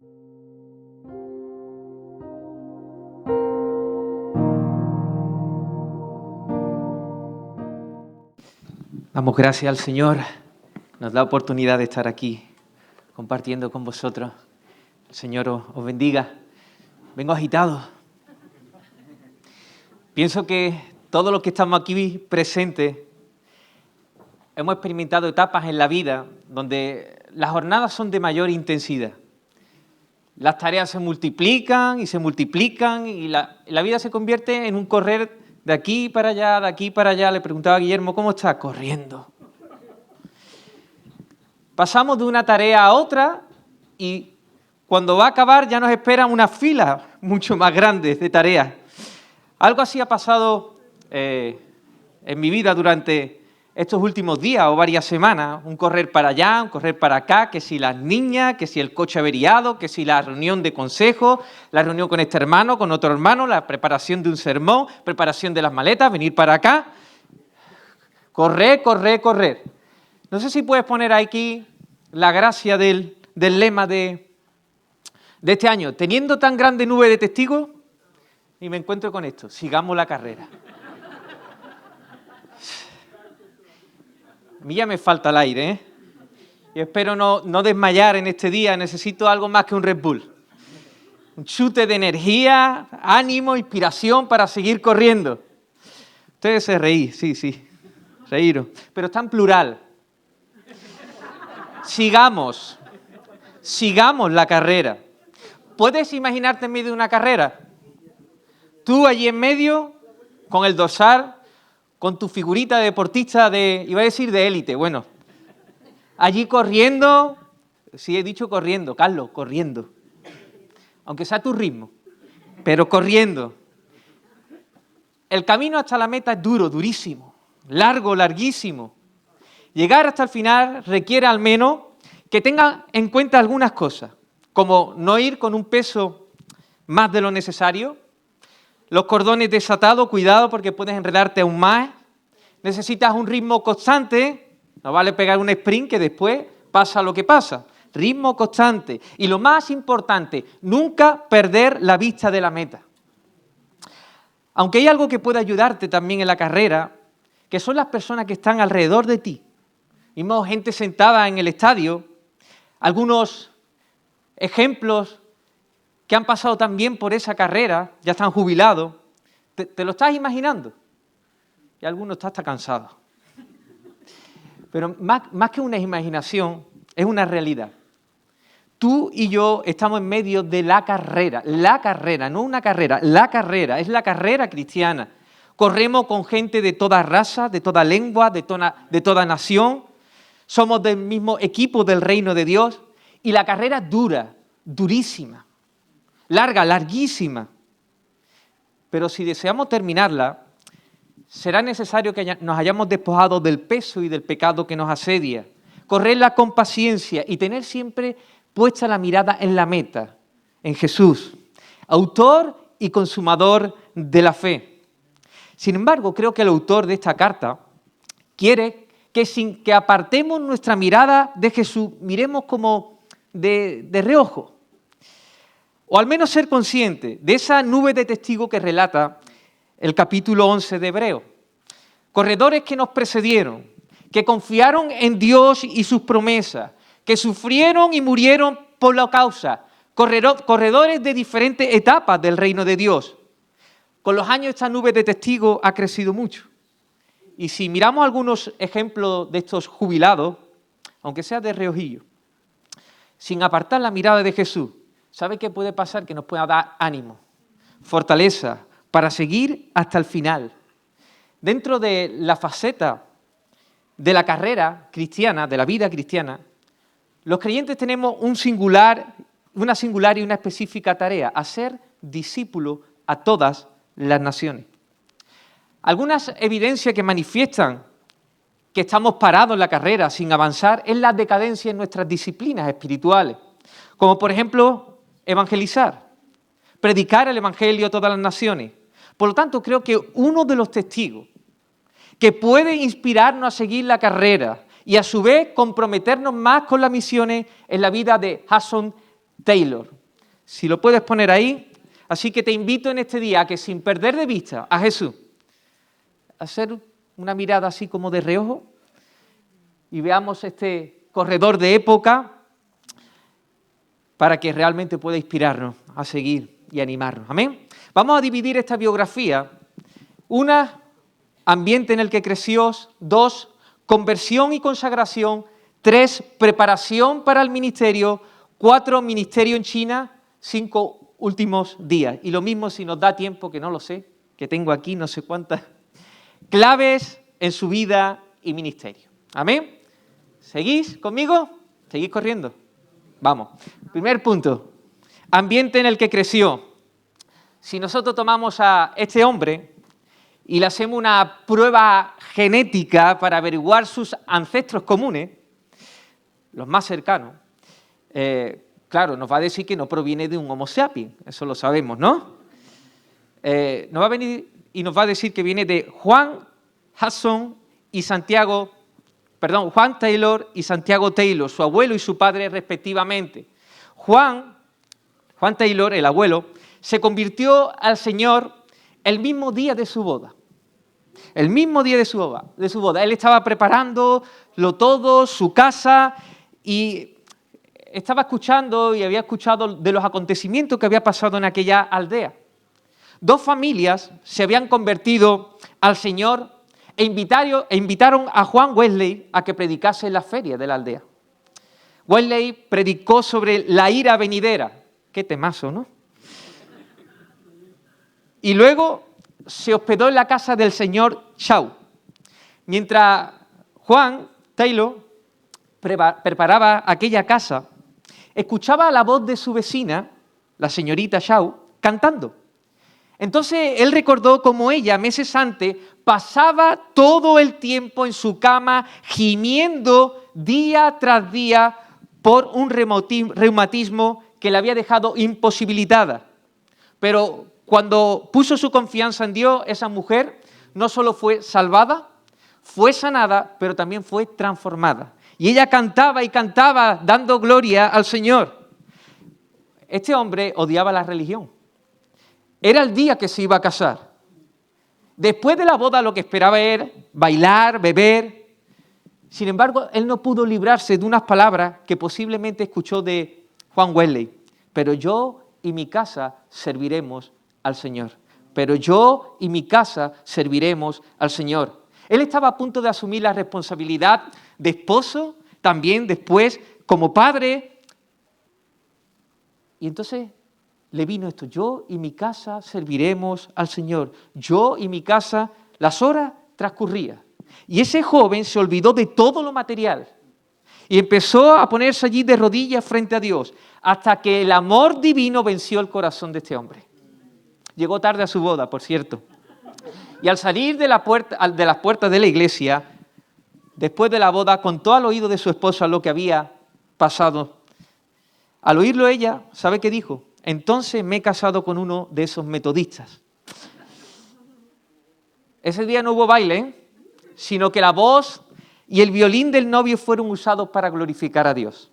Damos gracias al Señor, nos da oportunidad de estar aquí compartiendo con vosotros. El Señor os bendiga. Vengo agitado. Pienso que todos los que estamos aquí presentes hemos experimentado etapas en la vida donde las jornadas son de mayor intensidad. Las tareas se multiplican y la vida se convierte en un correr de aquí para allá, de aquí para allá. Le preguntaba a Guillermo, ¿cómo estás? Corriendo. Pasamos de una tarea a otra y cuando va a acabar ya nos esperan una fila mucho más grande de tareas. Algo así ha pasado en mi vida durante estos últimos días o varias semanas. Un correr para allá, un correr para acá, que si las niñas, que si el coche averiado, que si la reunión de consejo, la reunión con este hermano, con otro hermano, la preparación de un sermón, preparación de las maletas, venir para acá. Correr, correr, correr. No sé si puedes poner aquí la gracia del lema de este año. Teniendo tan grande nube de testigos, y me encuentro con esto, sigamos la carrera. A mí ya me falta el aire, ¿eh? Y espero no desmayar en este día, necesito algo más que un Red Bull. Un chute de energía, ánimo, inspiración para seguir corriendo. Ustedes se reír, sí, reíros, pero está en plural. Sigamos la carrera. ¿Puedes imaginarte en medio de una carrera? Tú allí en medio, con el dorsal, con tu figurita de deportista iba a decir de élite, bueno, allí corriendo, sí he dicho corriendo, Carlos, corriendo, aunque sea a tu ritmo, pero corriendo. El camino hasta la meta es duro, durísimo, largo, larguísimo. Llegar hasta el final requiere al menos que tenga en cuenta algunas cosas, como no ir con un peso más de lo necesario. Los cordones desatados, cuidado porque puedes enredarte aún más. Necesitas un ritmo constante, no vale pegar un sprint que después pasa lo que pasa. Ritmo constante. Y lo más importante, nunca perder la vista de la meta. Aunque hay algo que puede ayudarte también en la carrera, que son las personas que están alrededor de ti. Vimos gente sentada en el estadio, algunos ejemplos que han pasado también por esa carrera, ya están jubilados, ¿te lo estás imaginando? Y algunos están hasta cansados. Pero más que una imaginación, es una realidad. Tú y yo estamos en medio de la carrera, no una carrera, la carrera, es la carrera cristiana. Corremos con gente de toda raza, de toda lengua, de toda nación, somos del mismo equipo del reino de Dios y la carrera es dura, durísima. Larga, larguísima. Pero si deseamos terminarla, será necesario que nos hayamos despojado del peso y del pecado que nos asedia, correrla con paciencia y tener siempre puesta la mirada en la meta, en Jesús, autor y consumador de la fe. Sin embargo, creo que el autor de esta carta quiere que sin que apartemos nuestra mirada de Jesús, miremos como de reojo. O al menos ser consciente de esa nube de testigos que relata el capítulo 11 de Hebreos. Corredores que nos precedieron, que confiaron en Dios y sus promesas, que sufrieron y murieron por la causa. Corredores de diferentes etapas del reino de Dios. Con los años esta nube de testigos ha crecido mucho. Y si miramos algunos ejemplos de estos jubilados, aunque sea de reojillo, sin apartar la mirada de Jesús, ¿sabe qué puede pasar? Que nos pueda dar ánimo, fortaleza, para seguir hasta el final. Dentro de la faceta de la carrera cristiana, de la vida cristiana, los creyentes tenemos una singular y una específica tarea, hacer discípulos a todas las naciones. Algunas evidencias que manifiestan que estamos parados en la carrera sin avanzar es la decadencia en nuestras disciplinas espirituales, como por ejemplo evangelizar, predicar el evangelio a todas las naciones. Por lo tanto, creo que uno de los testigos que puede inspirarnos a seguir la carrera y a su vez comprometernos más con las misiones es la vida de Hudson Taylor. Si lo puedes poner ahí. Así que te invito en este día a que sin perder de vista a Jesús, a hacer una mirada así como de reojo y veamos este corredor de época para que realmente pueda inspirarnos a seguir y animarnos. Amén. Vamos a dividir esta biografía. Una, ambiente en el que creció. 2, conversión y consagración. 3, preparación para el ministerio. 4, ministerio en China. 5, últimos días. Y lo mismo si nos da tiempo, que no lo sé, que tengo aquí no sé cuántas, claves en su vida y ministerio. ¿Amén? ¿Seguís conmigo? ¿Seguís corriendo? Vamos. Primer punto. Ambiente en el que creció. Si nosotros tomamos a este hombre y le hacemos una prueba genética para averiguar sus ancestros comunes, los más cercanos, claro, nos va a decir que no proviene de un Homo sapiens, eso lo sabemos, ¿no? Nos va a venir y nos va a decir que viene de Juan Taylor y Santiago Taylor, su abuelo y su padre respectivamente. Juan Taylor, el abuelo, se convirtió al Señor el mismo día de su boda. El mismo día de su boda. Él estaba preparándolo todo, su casa, y estaba escuchando y había escuchado de los acontecimientos que había pasado en aquella aldea. 2 familias se habían convertido al Señor e invitaron a Juan Wesley a que predicase en la feria de la aldea. Wesley predicó sobre la ira venidera. Qué temazo, ¿no? Y luego se hospedó en la casa del señor Shaw. Mientras Juan Taylor preparaba aquella casa, escuchaba la voz de su vecina, la señorita Shaw, cantando. Entonces él recordó cómo ella, meses antes, pasaba todo el tiempo en su cama gimiendo día tras día por un reumatismo que la había dejado imposibilitada. Pero cuando puso su confianza en Dios, esa mujer no solo fue salvada, fue sanada, pero también fue transformada. Y ella cantaba y cantaba dando gloria al Señor. Este hombre odiaba la religión. Era el día que se iba a casar. Después de la boda lo que esperaba era bailar, beber. Sin embargo, él no pudo librarse de unas palabras que posiblemente escuchó de Juan Wesley. Pero yo y mi casa serviremos al Señor. Pero yo y mi casa serviremos al Señor. Él estaba a punto de asumir la responsabilidad de esposo, también después como padre. Y entonces le vino esto: yo y mi casa serviremos al Señor. Yo y mi casa, las horas transcurrían. Y ese joven se olvidó de todo lo material y empezó a ponerse allí de rodillas frente a Dios, hasta que el amor divino venció el corazón de este hombre. Llegó tarde a su boda, por cierto. Y al salir de las puertas de la iglesia, después de la boda, contó al oído de su esposa lo que había pasado. Al oírlo ella, ¿sabe qué dijo? Entonces me he casado con uno de esos metodistas. Ese día no hubo baile, sino que la voz y el violín del novio fueron usados para glorificar a Dios.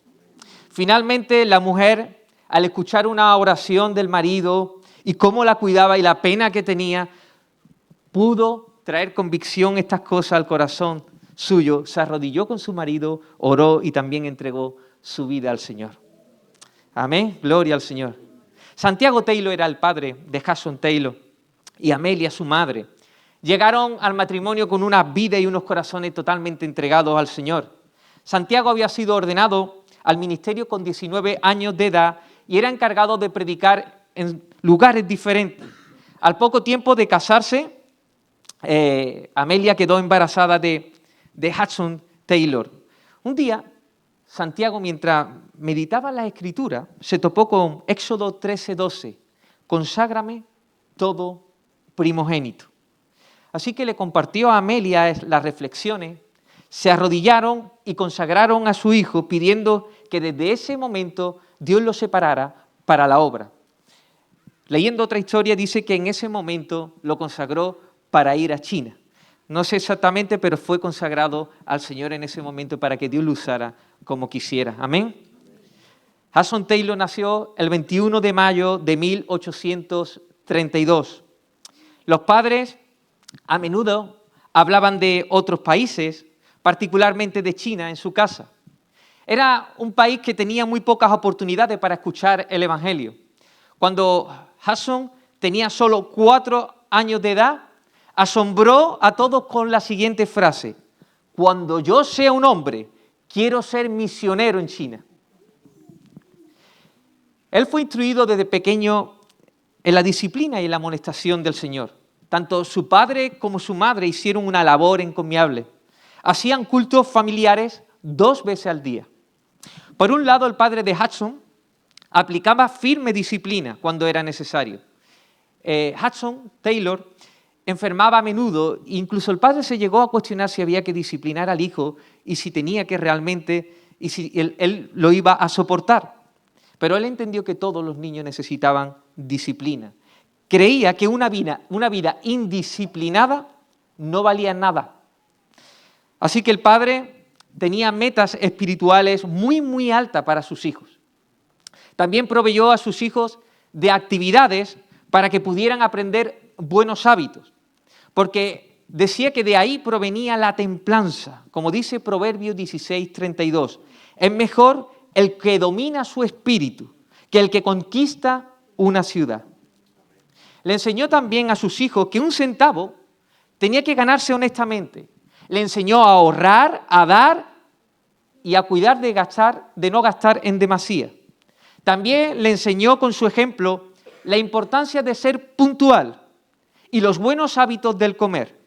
Finalmente, la mujer, al escuchar una oración del marido y cómo la cuidaba y la pena que tenía, pudo traer convicción estas cosas al corazón suyo, se arrodilló con su marido, oró y también entregó su vida al Señor. Amén, gloria al Señor. Santiago Taylor era el padre de Hudson Taylor y Amelia, su madre. Llegaron al matrimonio con una vida y unos corazones totalmente entregados al Señor. Santiago había sido ordenado al ministerio con 19 años de edad y era encargado de predicar en lugares diferentes. Al poco tiempo de casarse, Amelia quedó embarazada de Hudson Taylor. Un día, Santiago, mientras meditaba la Escritura, se topó con Éxodo 13:12. Conságrame todo primogénito. Así que le compartió a Amelia las reflexiones, se arrodillaron y consagraron a su hijo, pidiendo que desde ese momento Dios lo separara para la obra. Leyendo otra historia, dice que en ese momento lo consagró para ir a China. No sé exactamente, pero fue consagrado al Señor en ese momento para que Dios lo usara como quisiera. Amén. Hudson Taylor nació el 21 de mayo de 1832. Los padres a menudo hablaban de otros países, particularmente de China, en su casa. Era un país que tenía muy pocas oportunidades para escuchar el Evangelio. Cuando Hudson tenía solo 4 años de edad, asombró a todos con la siguiente frase: cuando yo sea un hombre, quiero ser misionero en China. Él fue instruido desde pequeño en la disciplina y en la amonestación del Señor. Tanto su padre como su madre hicieron una labor encomiable. Hacían cultos familiares 2 veces al día. Por un lado, el padre de Hudson aplicaba firme disciplina cuando era necesario. Hudson Taylor enfermaba a menudo, incluso el padre se llegó a cuestionar si había que disciplinar al hijo y si tenía que realmente, y si él lo iba a soportar. Pero él entendió que todos los niños necesitaban disciplina. Creía que una vida indisciplinada no valía nada. Así que el padre tenía metas espirituales muy, muy altas para sus hijos. También proveyó a sus hijos de actividades para que pudieran aprender buenos hábitos, porque decía que de ahí provenía la templanza. Como dice Proverbios 16:32, es mejor el que domina su espíritu que el que conquista una ciudad. Le enseñó también a sus hijos que 1 centavo tenía que ganarse honestamente. Le enseñó a ahorrar, a dar y a cuidar de no gastar en demasía. También le enseñó con su ejemplo la importancia de ser puntual y los buenos hábitos del comer.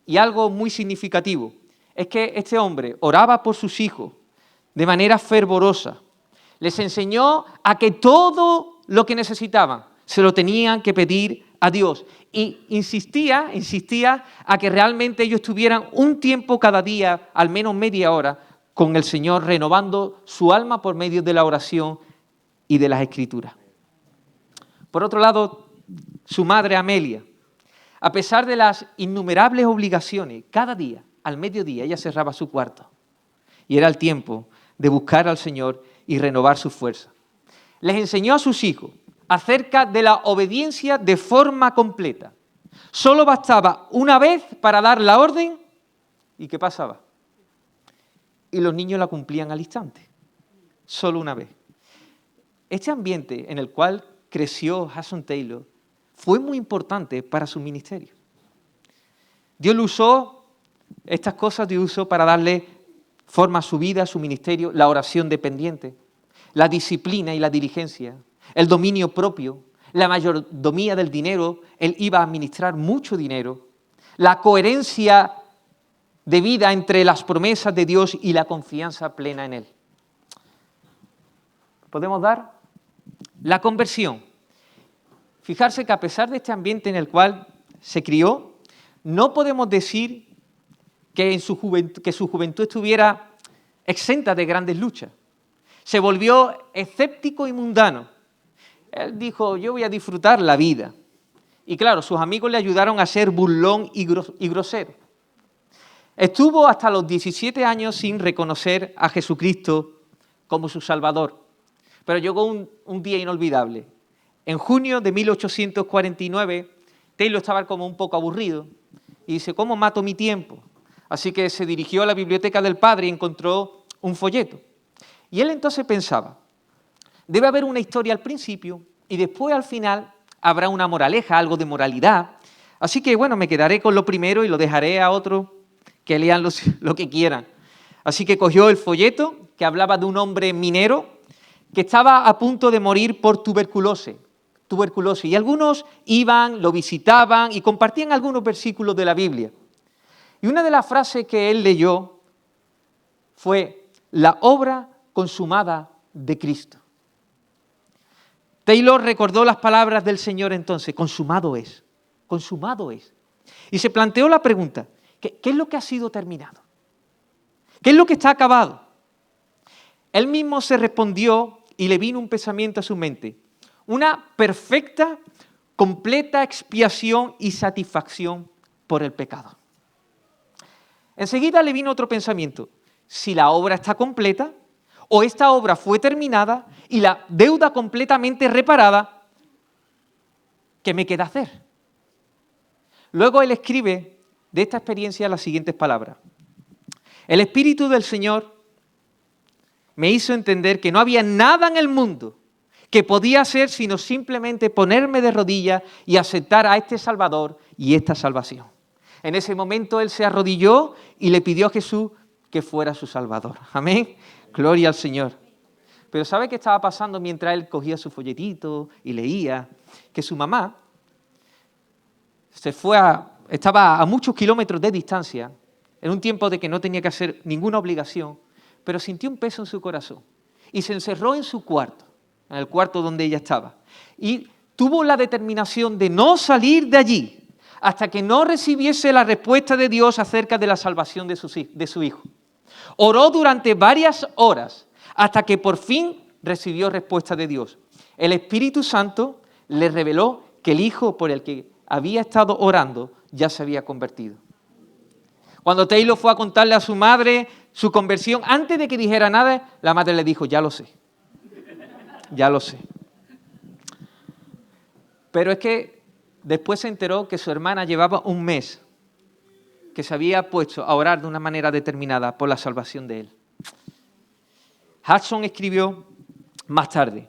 Y algo muy significativo es que este hombre oraba por sus hijos de manera fervorosa. Les enseñó a que todo lo que necesitaban se lo tenían que pedir a Dios. Y insistía a que realmente ellos tuvieran un tiempo cada día, al menos media hora, con el Señor, renovando su alma por medio de la oración y de las Escrituras. Por otro lado, su madre Amelia, a pesar de las innumerables obligaciones, cada día, al mediodía, ella cerraba su cuarto. Y era el tiempo de buscar al Señor y renovar su fuerza. Les enseñó a sus hijos acerca de la obediencia de forma completa. Solo bastaba una vez para dar la orden, ¿y qué pasaba? Y los niños la cumplían al instante, solo una vez. Este ambiente en el cual creció Hudson Taylor fue muy importante para su ministerio. Dios lo usó, estas cosas Dios usó para darle forma a su vida, a su ministerio, la oración dependiente, la disciplina y la diligencia, el dominio propio, la mayordomía del dinero, él iba a administrar mucho dinero, la coherencia de vida entre las promesas de Dios y la confianza plena en Él. ¿Podemos dar? La conversión. Fijarse que a pesar de este ambiente en el cual se crió, no podemos decir que su juventud estuviera exenta de grandes luchas. Se volvió escéptico y mundano. Él dijo, yo voy a disfrutar la vida. Y claro, sus amigos le ayudaron a ser burlón y grosero. Estuvo hasta los 17 años sin reconocer a Jesucristo como su Salvador. Pero llegó un día inolvidable. En junio de 1849, Taylor estaba como un poco aburrido y dice, ¿cómo mato mi tiempo? Así que se dirigió a la biblioteca del padre y encontró un folleto. Y él entonces pensaba, debe haber una historia al principio y después al final habrá una moraleja, algo de moralidad. Así que bueno, me quedaré con lo primero y lo dejaré a otros que lean lo que quieran. Así que cogió el folleto que hablaba de un hombre minero que estaba a punto de morir por tuberculosis. Y algunos iban, lo visitaban y compartían algunos versículos de la Biblia. Y una de las frases que él leyó fue la obra consumada de Cristo. Taylor recordó las palabras del Señor entonces, consumado es, consumado es. Y se planteó la pregunta, ¿qué es lo que ha sido terminado? ¿Qué es lo que está acabado? Él mismo se respondió y le vino un pensamiento a su mente, una perfecta, completa expiación y satisfacción por el pecado. Enseguida le vino otro pensamiento, si la obra está completa, o esta obra fue terminada y la deuda completamente reparada, ¿qué me queda hacer? Luego él escribe de esta experiencia las siguientes palabras. El Espíritu del Señor me hizo entender que no había nada en el mundo que podía hacer sino simplemente ponerme de rodillas y aceptar a este Salvador y esta salvación. En ese momento él se arrodilló y le pidió a Jesús que fuera su Salvador. Amén. Gloria al Señor. Pero ¿sabe qué estaba pasando mientras él cogía su folletito y leía? Que su mamá estaba a muchos kilómetros de distancia, en un tiempo de que no tenía que hacer ninguna obligación, pero sintió un peso en su corazón y se encerró en su cuarto, en el cuarto donde ella estaba, y tuvo la determinación de no salir de allí hasta que no recibiese la respuesta de Dios acerca de la salvación de su hijo. Oró durante varias horas hasta que por fin recibió respuesta de Dios. El Espíritu Santo le reveló que el hijo por el que había estado orando ya se había convertido. Cuando Taylor fue a contarle a su madre su conversión, antes de que dijera nada, la madre le dijo, ya lo sé, ya lo sé. Pero es que después se enteró que su hermana llevaba un mes que se había puesto a orar de una manera determinada por la salvación de él. Hudson escribió más tarde,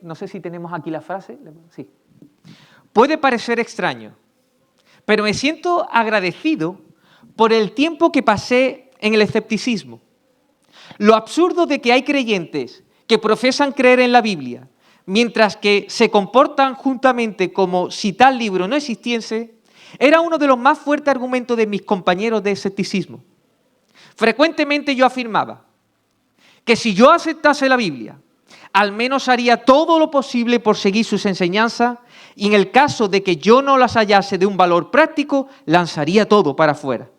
no sé si tenemos aquí la frase, sí. Puede parecer extraño, pero me siento agradecido por el tiempo que pasé en el escepticismo. Lo absurdo de que hay creyentes que profesan creer en la Biblia, mientras que se comportan juntamente como si tal libro no existiese, era uno de los más fuertes argumentos de mis compañeros de escepticismo. Frecuentemente yo afirmaba que si yo aceptase la Biblia, al menos haría todo lo posible por seguir sus enseñanzas y en el caso de que yo no las hallase de un valor práctico, lanzaría todo para afuera.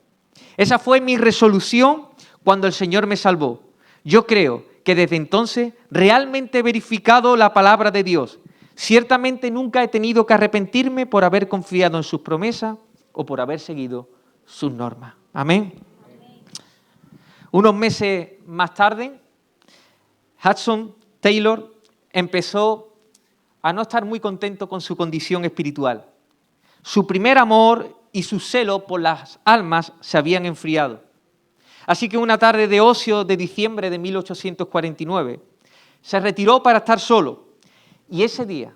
Esa fue mi resolución cuando el Señor me salvó. Yo creo que desde entonces realmente he verificado la palabra de Dios. Ciertamente nunca he tenido que arrepentirme por haber confiado en sus promesas o por haber seguido sus normas. Amén. Unos meses más tarde, Hudson Taylor empezó a no estar muy contento con su condición espiritual. Su primer amor y su celo por las almas se habían enfriado. Así que una tarde de ocio de diciembre de 1849 se retiró para estar solo y ese día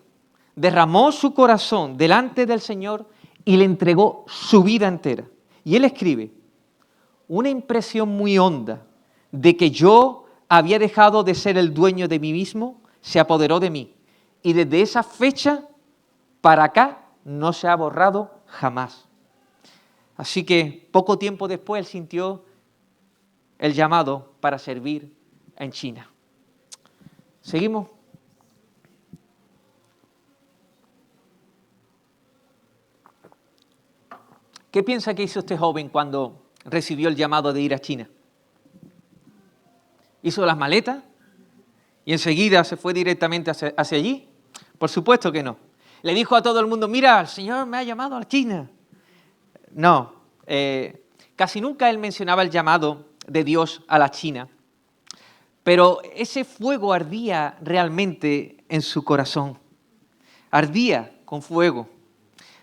derramó su corazón delante del Señor y le entregó su vida entera. Y él escribe, una impresión muy honda de que yo había dejado de ser el dueño de mí mismo se apoderó de mí y desde esa fecha para acá no se ha borrado jamás. Así que poco tiempo después él sintió el llamado para servir en China. ¿Seguimos? ¿Qué piensa que hizo este joven cuando recibió el llamado de ir a China? ¿Hizo las maletas y enseguida se fue directamente hacia allí? Por supuesto que no. Le dijo a todo el mundo, mira, el Señor me ha llamado a China. No, casi nunca él mencionaba el llamado de Dios a la China, pero ese fuego ardía realmente en su corazón, ardía con fuego.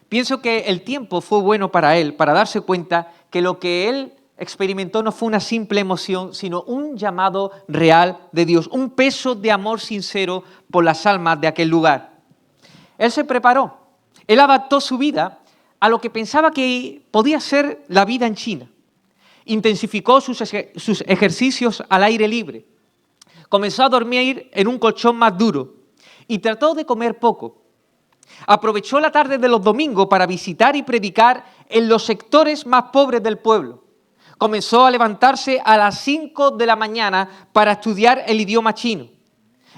Pienso que el tiempo fue bueno para él, para darse cuenta que lo que él experimentó no fue una simple emoción, sino un llamado real de Dios, un peso de amor sincero por las almas de aquel lugar. Él se preparó, él adaptó su vida a lo que pensaba que podía ser la vida en China. Intensificó sus ejercicios al aire libre. Comenzó a dormir en un colchón más duro y trató de comer poco. Aprovechó la tarde de los domingos para visitar y predicar en los sectores más pobres del pueblo. Comenzó a levantarse a las 5 de la mañana para estudiar el idioma chino.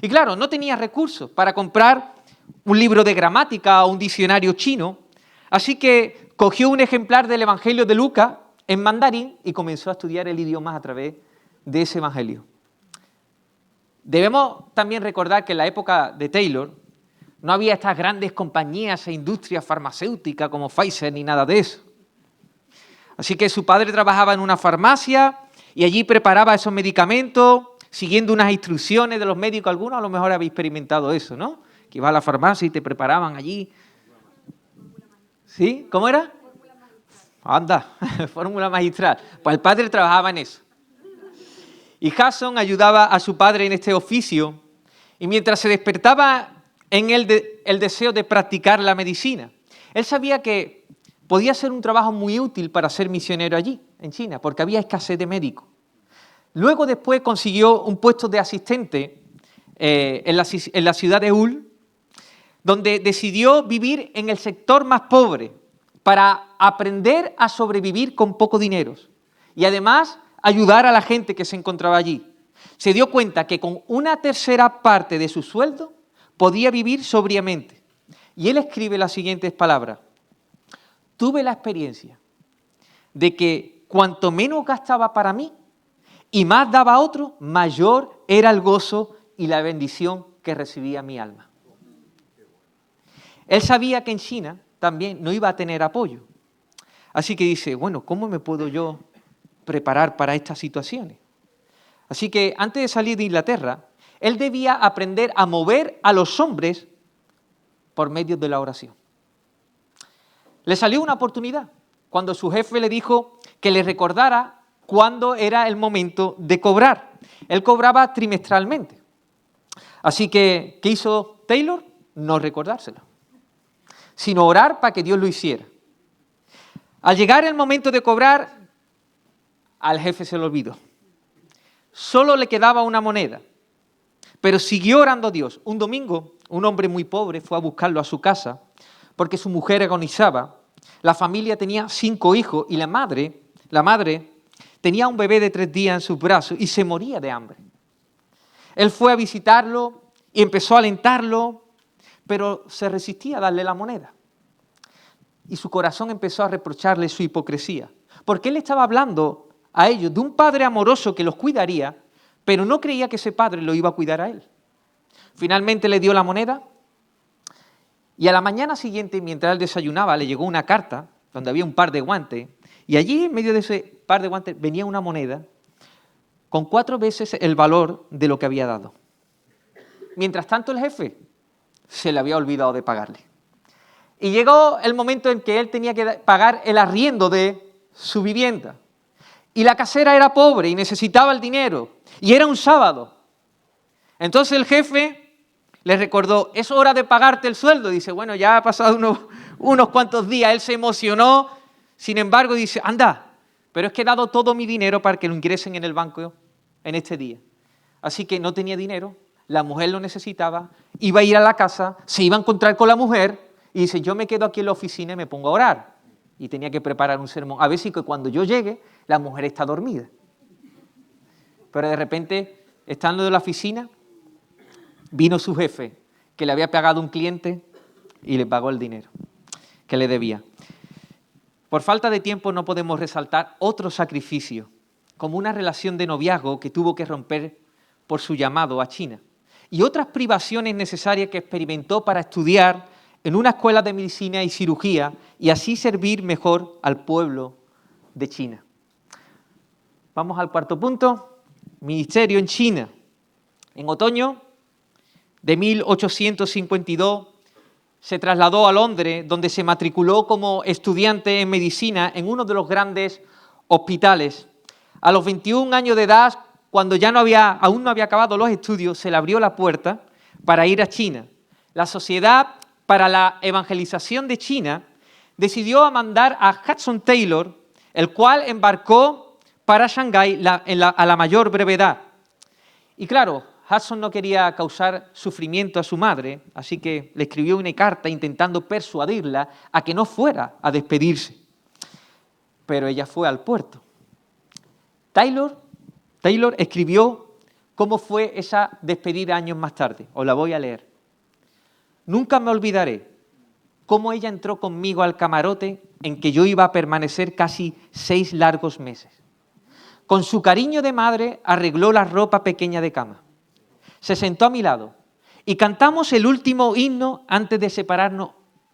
Y claro, no tenía recursos para comprar un libro de gramática o un diccionario chino, así que cogió un ejemplar del Evangelio de Lucas en mandarín y comenzó a estudiar el idioma a través de ese Evangelio. Debemos también recordar que en la época de Taylor no había estas grandes compañías e industrias farmacéuticas como Pfizer ni nada de eso. Así que su padre trabajaba en una farmacia y allí preparaba esos medicamentos, siguiendo unas instrucciones de los médicos. Algunos a lo mejor habéis experimentado eso, ¿no? Que ibas a la farmacia y te preparaban allí. ¿Sí? ¿Cómo era? Anda, fórmula magistral. Pues el padre trabajaba en eso. Y Hudson ayudaba a su padre en este oficio, y mientras se despertaba en él el deseo de practicar la medicina, él sabía que podía ser un trabajo muy útil para ser misionero allí, en China, porque había escasez de médicos. Luego después consiguió un puesto de asistente en la ciudad de Ulm, donde decidió vivir en el sector más pobre para aprender a sobrevivir con poco dinero y además ayudar a la gente que se encontraba allí. Se dio cuenta que con una tercera parte de su sueldo podía vivir sobriamente. Y él escribe las siguientes palabras: tuve la experiencia de que cuanto menos gastaba para mí y más daba a otro, mayor era el gozo y la bendición que recibía mi alma. Él sabía que en China también no iba a tener apoyo. Así que dice, bueno, ¿cómo me puedo yo preparar para estas situaciones? Así que antes de salir de Inglaterra, él debía aprender a mover a los hombres por medio de la oración. Le salió una oportunidad cuando su jefe le dijo que le recordara cuándo era el momento de cobrar. Él cobraba trimestralmente. Así que, ¿qué hizo Taylor? No recordárselo, sino orar para que Dios lo hiciera. Al llegar el momento de cobrar, al jefe se lo olvidó. Solo le quedaba una moneda, pero siguió orando a Dios. Un domingo, un hombre muy pobre fue a buscarlo a su casa porque su mujer agonizaba. La familia tenía 5 hijos y la madre tenía un bebé de 3 días en sus brazos y se moría de hambre. Él fue a visitarlo y empezó a alentarlo, pero se resistía a darle la moneda. Y su corazón empezó a reprocharle su hipocresía, porque él estaba hablando a ellos de un padre amoroso que los cuidaría, pero no creía que ese padre lo iba a cuidar a él. Finalmente le dio la moneda y a la mañana siguiente, mientras él desayunaba, le llegó una carta donde había un par de guantes y allí en medio de ese par de guantes venía una moneda con 4 veces el valor de lo que había dado. Mientras tanto el jefe se le había olvidado de pagarle. Y llegó el momento en que él tenía que pagar el arriendo de su vivienda. Y la casera era pobre y necesitaba el dinero. Y era un sábado. Entonces el jefe le recordó, es hora de pagarte el sueldo. Dice, bueno, ya ha pasado unos cuantos días. Él se emocionó. Sin embargo, dice, anda, pero es que he dado todo mi dinero para que lo ingresen en el banco en este día. Así que no tenía dinero. La mujer lo necesitaba. Iba a ir a la casa. Se iba a encontrar con la mujer. Y dice, yo me quedo aquí en la oficina y me pongo a orar. Y tenía que preparar un sermón. A ver si que cuando yo llegue, la mujer está dormida. Pero de repente, estando en la oficina, vino su jefe, que le había pagado un cliente y le pagó el dinero que le debía. Por falta de tiempo no podemos resaltar otro sacrificio, como una relación de noviazgo que tuvo que romper por su llamado a China. Y otras privaciones necesarias que experimentó para estudiar en una escuela de medicina y cirugía y así servir mejor al pueblo de China. Vamos al cuarto punto, ministerio en China. En otoño de 1852 se trasladó a Londres, donde se matriculó como estudiante en medicina en uno de los grandes hospitales. A los 21 años de edad, cuando ya aún no había acabado los estudios, se le abrió la puerta para ir a China. La Sociedad para la Evangelización de China decidió mandar a Hudson Taylor, el cual embarcó para Shanghái a la mayor brevedad. Y claro, Hudson no quería causar sufrimiento a su madre, así que le escribió una carta intentando persuadirla a que no fuera a despedirse. Pero ella fue al puerto. Taylor escribió cómo fue esa despedida años más tarde. Os la voy a leer. Nunca me olvidaré cómo ella entró conmigo al camarote en que yo iba a permanecer casi 6 largos meses. Con su cariño de madre arregló la ropa pequeña de cama. Se sentó a mi lado y cantamos el último himno antes de separarnos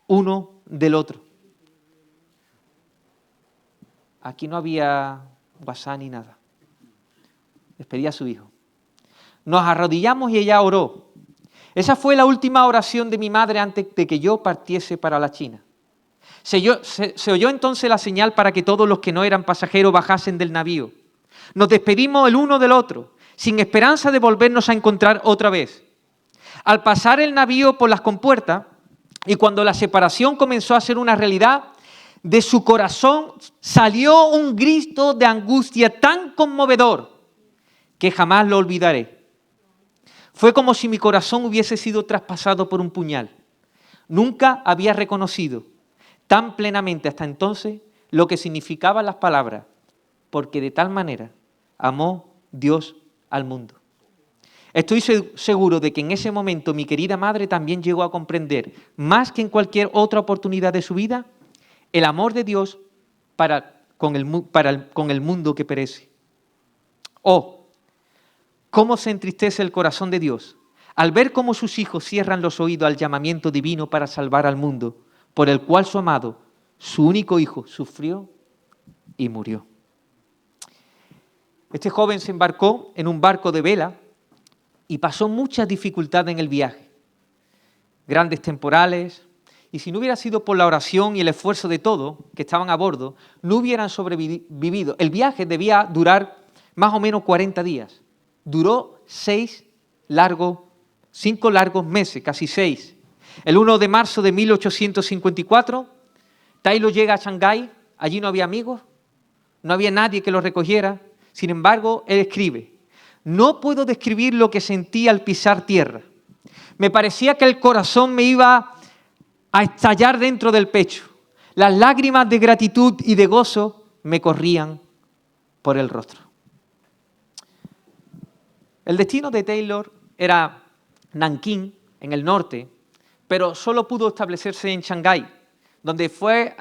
uno del otro. Aquí no había WhatsApp ni nada. Despedía a su hijo. Nos arrodillamos y ella oró. Esa fue la última oración de mi madre antes de que yo partiese para la China. Se oyó entonces la señal para que todos los que no eran pasajeros bajasen del navío. Nos despedimos el uno del otro, sin esperanza de volvernos a encontrar otra vez. Al pasar el navío por las compuertas, y cuando la separación comenzó a ser una realidad, de su corazón salió un grito de angustia tan conmovedor que jamás lo olvidaré. Fue como si mi corazón hubiese sido traspasado por un puñal. Nunca había reconocido tan plenamente hasta entonces lo que significaban las palabras, porque de tal manera amó Dios al mundo. Estoy seguro de que en ese momento mi querida madre también llegó a comprender, más que en cualquier otra oportunidad de su vida, el amor de Dios con el mundo que perece. Oh, cómo se entristece el corazón de Dios al ver cómo sus hijos cierran los oídos al llamamiento divino para salvar al mundo, por el cual su amado, su único hijo, sufrió y murió. Este joven se embarcó en un barco de vela y pasó muchas dificultades en el viaje. Grandes temporales, y si no hubiera sido por la oración y el esfuerzo de todos que estaban a bordo, no hubieran sobrevivido. El viaje debía durar más o menos 40 días. Duró 5 largos meses, casi 6. El 1 de marzo de 1854, Taylor llega a Shanghái. Allí no había amigos, no había nadie que lo recogiera. Sin embargo, él escribe: no puedo describir lo que sentí al pisar tierra. Me parecía que el corazón me iba a estallar dentro del pecho. Las lágrimas de gratitud y de gozo me corrían por el rostro. El destino de Taylor era Nankín, en el norte, pero solo pudo establecerse en Shanghái, donde fue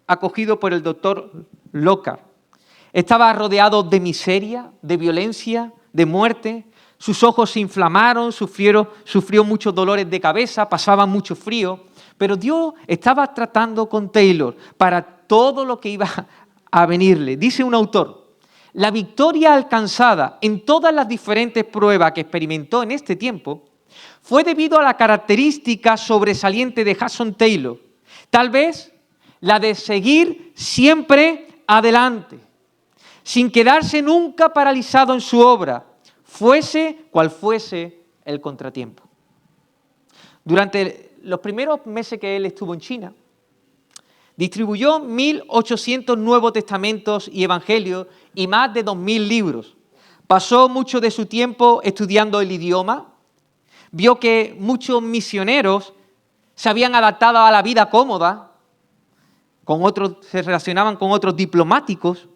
acogido por el doctor Lockhart. Estaba rodeado de miseria, de violencia, de muerte. Sus ojos se inflamaron, sufrió muchos dolores de cabeza, pasaba mucho frío. Pero Dios estaba tratando con Taylor para todo lo que iba a venirle. Dice un autor: la victoria alcanzada en todas las diferentes pruebas que experimentó en este tiempo fue debido a la característica sobresaliente de Hudson Taylor, tal vez la de seguir siempre adelante, sin quedarse nunca paralizado en su obra, fuese cual fuese el contratiempo. Durante los primeros meses que él estuvo en China, distribuyó 1.800 Nuevos Testamentos y Evangelios y más de 2.000 libros. Pasó mucho de su tiempo estudiando el idioma. Vio que muchos misioneros se habían adaptado a la vida cómoda, se relacionaban con otros diplomáticos,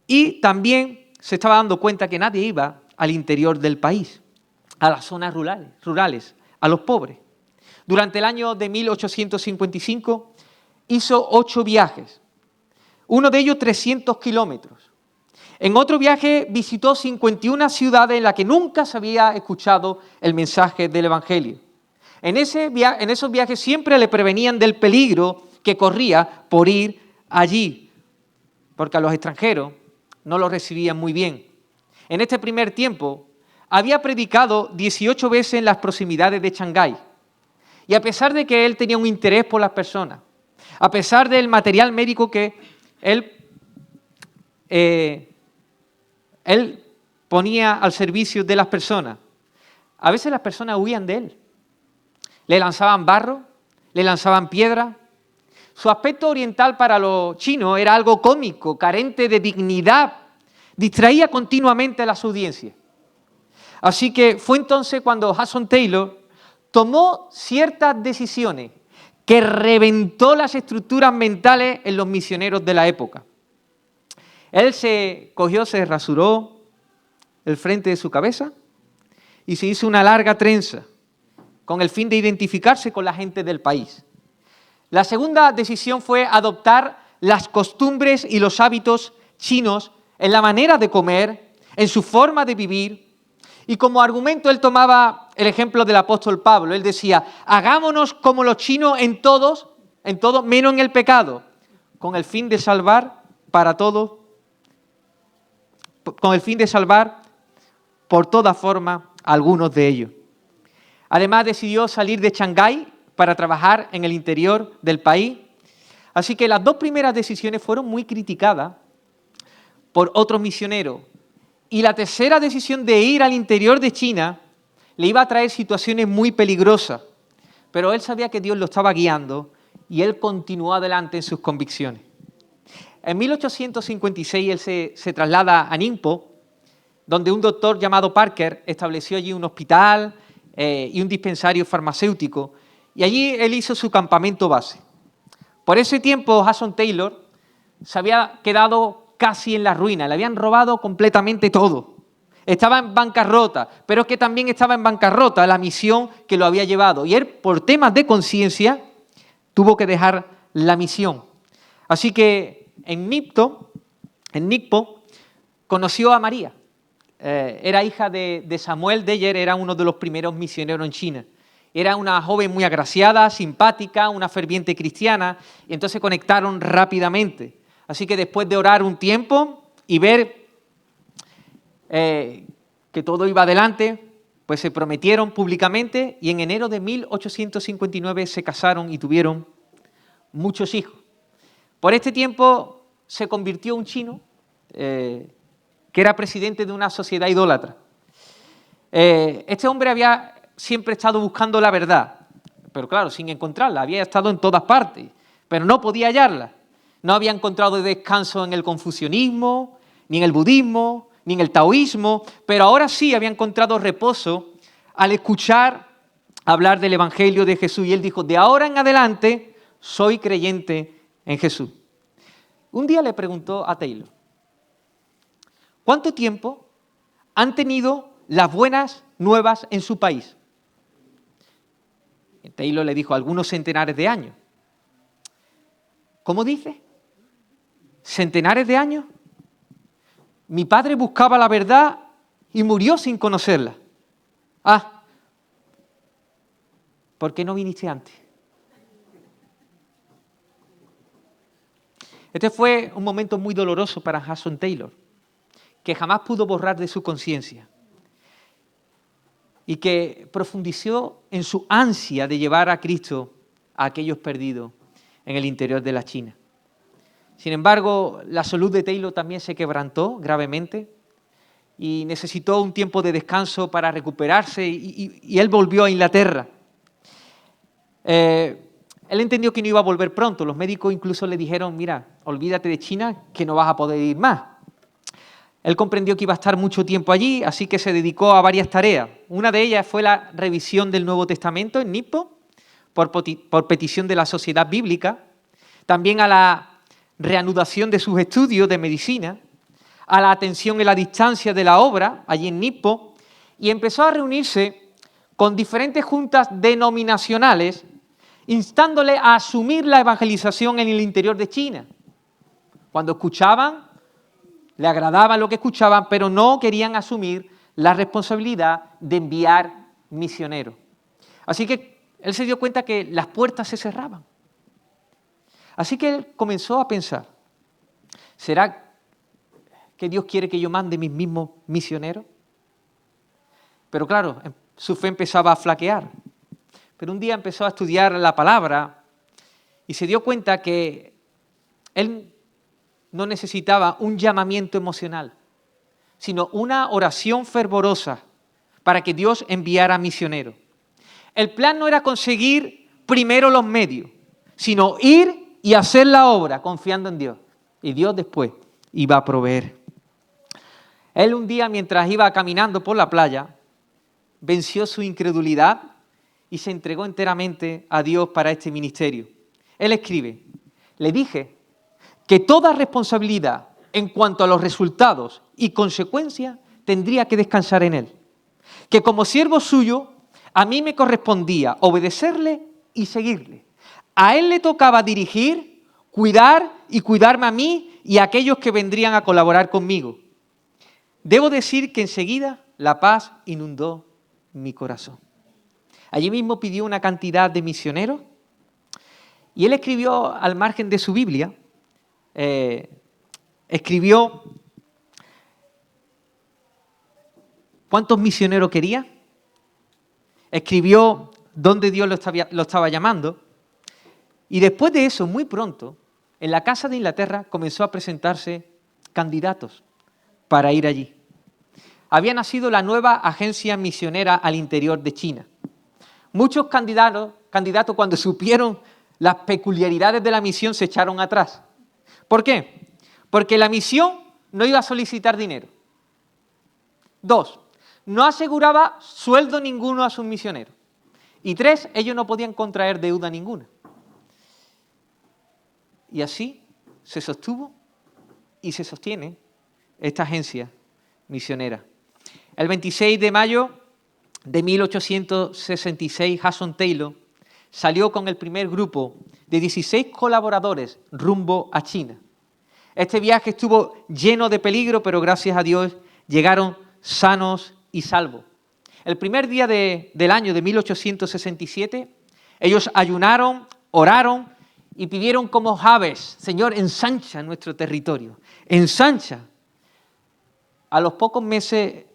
y también se estaba dando cuenta que nadie iba al interior del país, a las zonas rurales, a los pobres. Durante el año de 1855 hizo 8 viajes, uno de ellos 300 kilómetros. En otro viaje visitó 51 ciudades en las que nunca se había escuchado el mensaje del Evangelio. En esos viajes siempre le prevenían del peligro que corría por ir allí, porque a los extranjeros no los recibían muy bien. En este primer tiempo había predicado 18 veces en las proximidades de Shanghái. Y a pesar de que él tenía un interés por las personas, a pesar del material médico que él ponía al servicio de las personas, a veces las personas huían de él. Le lanzaban barro, le lanzaban piedra. Su aspecto oriental para los chinos era algo cómico, carente de dignidad. Distraía continuamente a las audiencias. Así que fue entonces cuando Hudson Taylor tomó ciertas decisiones que reventó las estructuras mentales en los misioneros de la época. Él se rasuró el frente de su cabeza y se hizo una larga trenza con el fin de identificarse con la gente del país. La segunda decisión fue adoptar las costumbres y los hábitos chinos en la manera de comer, en su forma de vivir. Y como argumento él tomaba el ejemplo del apóstol Pablo. Él decía: hagámonos como los chinos en todo menos en el pecado, con el fin de salvar por todas formas a algunos de ellos. Además, decidió salir de Shanghái para trabajar en el interior del país. Así que las dos primeras decisiones fueron muy criticadas por otros misioneros. Y la tercera decisión de ir al interior de China le iba a traer situaciones muy peligrosas. Pero él sabía que Dios lo estaba guiando y él continuó adelante en sus convicciones. En 1856 él se traslada a Ningpo, donde un doctor llamado Parker estableció allí un hospital y un dispensario farmacéutico, y allí él hizo su campamento base. Por ese tiempo Hudson Taylor se había quedado casi en la ruina, le habían robado completamente todo. Estaba en bancarrota, pero es que también estaba en bancarrota la misión que lo había llevado. Y él, por temas de conciencia, tuvo que dejar la misión. Así que en Ningpo, conoció a María. Era hija de Samuel Deyer, era uno de los primeros misioneros en China. Era una joven muy agraciada, simpática, una ferviente cristiana, y entonces conectaron rápidamente. Así que después de orar un tiempo y ver que todo iba adelante, pues se prometieron públicamente y en enero de 1859 se casaron y tuvieron muchos hijos. Por este tiempo se convirtió un chino que era presidente de una sociedad idólatra. Este hombre había siempre estado buscando la verdad, pero claro, sin encontrarla. Había estado en todas partes, pero no podía hallarla. No había encontrado descanso en el confucianismo, ni en el budismo, ni en el taoísmo, pero ahora sí había encontrado reposo al escuchar hablar del Evangelio de Jesús. Y él dijo, de ahora en adelante soy creyente en Jesús. Un día le preguntó a Taylor, ¿cuánto tiempo han tenido las buenas nuevas en su país? Y Taylor le dijo, algunos centenares de años. ¿Cómo dice? ¿Centenares de años? Mi padre buscaba la verdad y murió sin conocerla. Ah, ¿por qué no viniste antes? Este fue un momento muy doloroso para Hudson Taylor, que jamás pudo borrar de su conciencia y que profundizó en su ansia de llevar a Cristo a aquellos perdidos en el interior de la China. Sin embargo, la salud de Taylor también se quebrantó gravemente y necesitó un tiempo de descanso para recuperarse y él volvió a Inglaterra. Él entendió que no iba a volver pronto. Los médicos incluso le dijeron, mira, olvídate de China, que no vas a poder ir más. Él comprendió que iba a estar mucho tiempo allí, así que se dedicó a varias tareas. Una de ellas fue la revisión del Nuevo Testamento en Ningpo, por petición de la Sociedad Bíblica, también a la reanudación de sus estudios de medicina, a la atención en la distancia de la obra, allí en Ningpo, y empezó a reunirse con diferentes juntas denominacionales, instándole a asumir la evangelización en el interior de China. Cuando escuchaban, le agradaba lo que escuchaban, pero no querían asumir la responsabilidad de enviar misioneros. Así que él se dio cuenta que las puertas se cerraban. Así que él comenzó a pensar, ¿será que Dios quiere que yo mande mis mismos misioneros? Pero claro, su fe empezaba a flaquear. Pero un día empezó a estudiar la palabra y se dio cuenta que él no necesitaba un llamamiento emocional, sino una oración fervorosa para que Dios enviara misioneros. El plan no era conseguir primero los medios, sino ir y hacer la obra confiando en Dios. Y Dios después iba a proveer. Él un día, mientras iba caminando por la playa, venció su incredulidad y se entregó enteramente a Dios para este ministerio. Él escribe, le dije que toda responsabilidad en cuanto a los resultados y consecuencias tendría que descansar en Él. Que como siervo suyo, a mí me correspondía obedecerle y seguirle. A Él le tocaba dirigir, cuidar y cuidarme a mí y a aquellos que vendrían a colaborar conmigo. Debo decir que enseguida la paz inundó mi corazón. Allí mismo pidió una cantidad de misioneros y él escribió al margen de su Biblia, escribió cuántos misioneros quería, escribió dónde Dios lo estaba llamando, y después de eso, muy pronto, en la Casa de Inglaterra comenzó a presentarse candidatos para ir allí. Había nacido la nueva agencia misionera al interior de China. Muchos candidatos cuando supieron las peculiaridades de la misión se echaron atrás. ¿Por qué? Porque la misión no iba a solicitar dinero. 2, no aseguraba sueldo ninguno a sus misioneros. Y 3, ellos no podían contraer deuda ninguna. Y así se sostuvo y se sostiene esta agencia misionera. El 26 de mayo de 1866, Hudson Taylor salió con el primer grupo de 16 colaboradores rumbo a China. Este viaje estuvo lleno de peligro, pero gracias a Dios llegaron sanos y salvos. El primer día del año de 1867, ellos ayunaron, oraron y pidieron como Jabes: Señor, ensancha nuestro territorio, ensancha. A los pocos meses,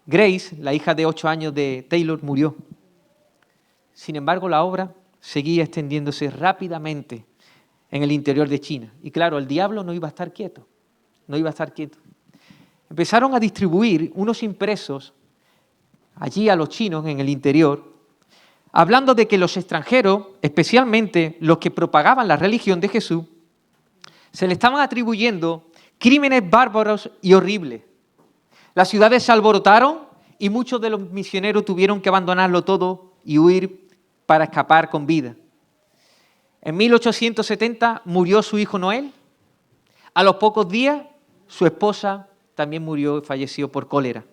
Grace, la hija de 8 años de Taylor, murió. Sin embargo, la obra seguía extendiéndose rápidamente en el interior de China. Y claro, el diablo no iba a estar quieto, no iba a estar quieto. Empezaron a distribuir unos impresos allí a los chinos en el interior, hablando de que los extranjeros, especialmente los que propagaban la religión de Jesús, se le estaban atribuyendo crímenes bárbaros y horribles. Las ciudades se alborotaron y muchos de los misioneros tuvieron que abandonarlo todo y huir para escapar con vida. En 1870 murió su hijo Noel. A los pocos días, su esposa también murió y falleció por cólera.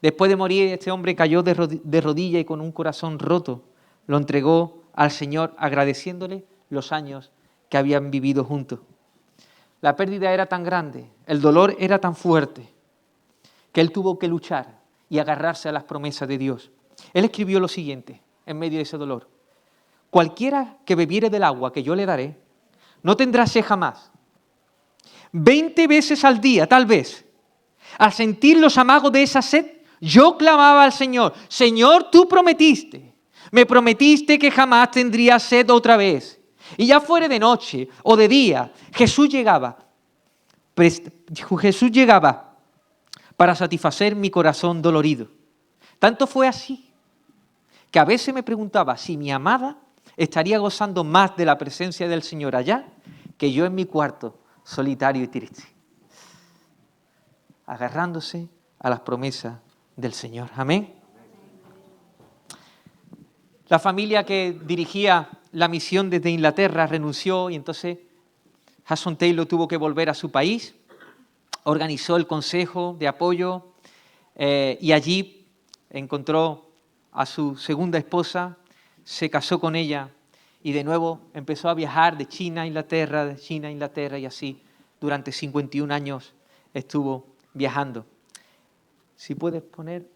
Después de morir, este hombre cayó de rodillas y con un corazón roto lo entregó al Señor, agradeciéndole los años que habían vivido juntos. La pérdida era tan grande, el dolor era tan fuerte, que él tuvo que luchar y agarrarse a las promesas de Dios. Él escribió lo siguiente en medio de ese dolor: cualquiera que bebiere del agua que yo le daré, no tendrá sed jamás. 20 veces al día, tal vez, al sentir los amagos de esa sed, yo clamaba al Señor: Señor, tú me prometiste que jamás tendría sed otra vez. Y ya fuera de noche o de día, Jesús llegaba para satisfacer mi corazón dolorido. Tanto fue así que a veces me preguntaba si mi amada estaría gozando más de la presencia del Señor allá que yo en mi cuarto, solitario y triste, agarrándose a las promesas del Señor. Amén. La familia que dirigía la misión desde Inglaterra renunció y entonces Hudson Taylor tuvo que volver a su país. Organizó el consejo de apoyo y allí encontró a su segunda esposa, se casó con ella y de nuevo empezó a viajar de China a Inglaterra, de China a Inglaterra, y así durante 51 años estuvo viajando. Si puedes poner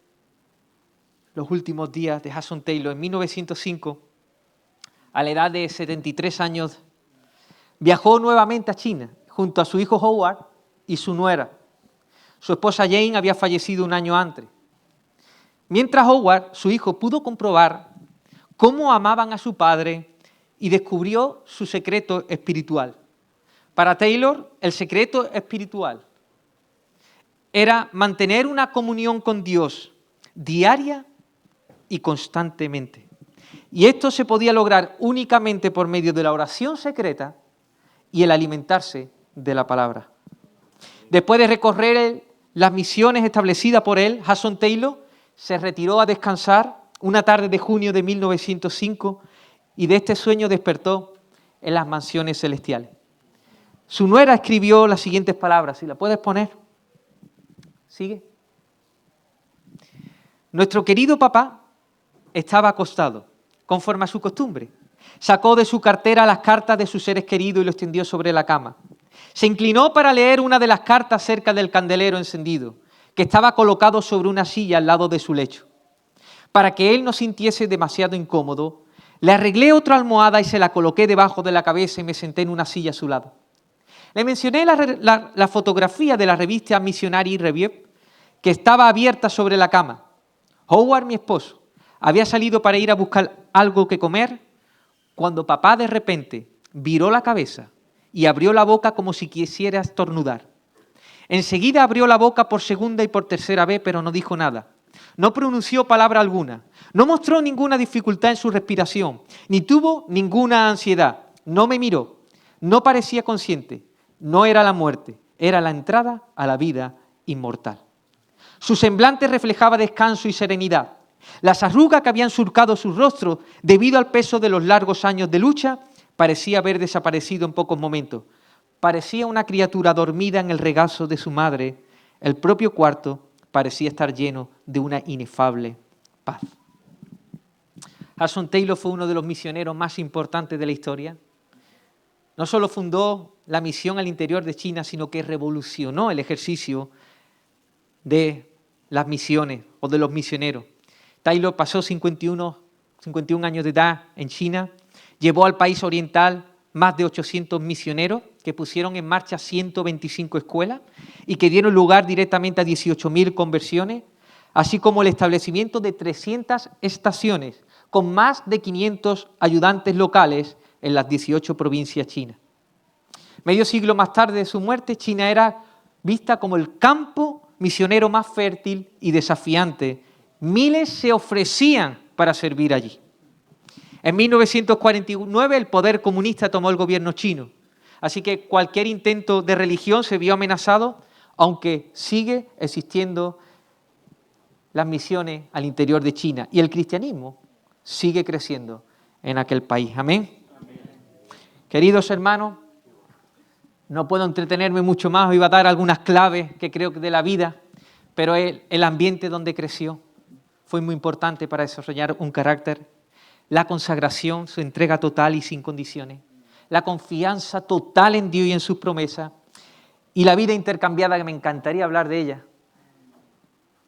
los últimos días de Hudson Taylor. En 1905, a la edad de 73 años, viajó nuevamente a China junto a su hijo Howard y su nuera. Su esposa Jane había fallecido un año antes. Mientras Howard, su hijo, pudo comprobar cómo amaban a su padre y descubrió su secreto espiritual. Para Taylor, el secreto espiritual era mantener una comunión con Dios diaria y constantemente. Y esto se podía lograr únicamente por medio de la oración secreta y el alimentarse de la palabra. Después de recorrer las misiones establecidas por él, Hudson Taylor se retiró a descansar una tarde de junio de 1905 y de este sueño despertó en las mansiones celestiales. Su nuera escribió las siguientes palabras, si la puedes poner. ¿Sigue? Nuestro querido papá estaba acostado, conforme a su costumbre. Sacó de su cartera las cartas de sus seres queridos y lo extendió sobre la cama. Se inclinó para leer una de las cartas cerca del candelero encendido, que estaba colocado sobre una silla al lado de su lecho. Para que él no sintiese demasiado incómodo, le arreglé otra almohada y se la coloqué debajo de la cabeza y me senté en una silla a su lado. Le mencioné la fotografía de la revista Missionary Review que estaba abierta sobre la cama. Howard, mi esposo, había salido para ir a buscar algo que comer cuando papá de repente viró la cabeza y abrió la boca como si quisiera estornudar. Enseguida abrió la boca por segunda y por tercera vez, pero no dijo nada. No pronunció palabra alguna. No mostró ninguna dificultad en su respiración, ni tuvo ninguna ansiedad. No me miró. No parecía consciente. No era la muerte, era la entrada a la vida inmortal. Su semblante reflejaba descanso y serenidad. Las arrugas que habían surcado su rostro debido al peso de los largos años de lucha parecía haber desaparecido en pocos momentos. Parecía una criatura dormida en el regazo de su madre. El propio cuarto parecía estar lleno de una inefable paz. Hudson Taylor fue uno de los misioneros más importantes de la historia. No solo fundó la misión al interior de China, sino que revolucionó el ejercicio de las misiones o de los misioneros. Taylor pasó 51 años de edad en China, llevó al país oriental más de 800 misioneros que pusieron en marcha 125 escuelas y que dieron lugar directamente a 18.000 conversiones, así como el establecimiento de 300 estaciones con más de 500 ayudantes locales en las 18 provincias chinas. Medio siglo más tarde de su muerte, China era vista como el campo misionero más fértil y desafiante. Miles se ofrecían para servir allí. En 1949 el poder comunista tomó el gobierno chino, así que cualquier intento de religión se vio amenazado, aunque sigue existiendo las misiones al interior de China y el cristianismo sigue creciendo en aquel país. Amén. Amén. Queridos hermanos, no puedo entretenerme mucho más, iba a dar algunas claves que creo que de la vida, pero el ambiente donde creció fue muy importante para desarrollar un carácter. La consagración, su entrega total y sin condiciones. La confianza total en Dios y en sus promesas. Y la vida intercambiada, que me encantaría hablar de ella.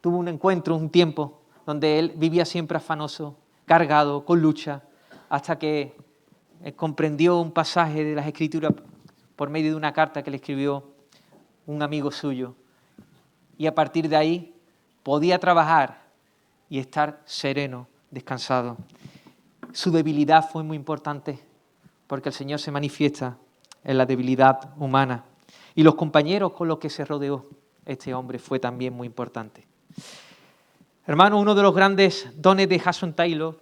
Tuvo un encuentro, un tiempo, donde él vivía siempre afanoso, cargado, con lucha, hasta que comprendió un pasaje de las Escrituras por medio de una carta que le escribió un amigo suyo. Y a partir de ahí podía trabajar y estar sereno, descansado. Su debilidad fue muy importante porque el Señor se manifiesta en la debilidad humana. Y los compañeros con los que se rodeó este hombre fue también muy importante. Hermano, uno de los grandes dones de Hudson Taylor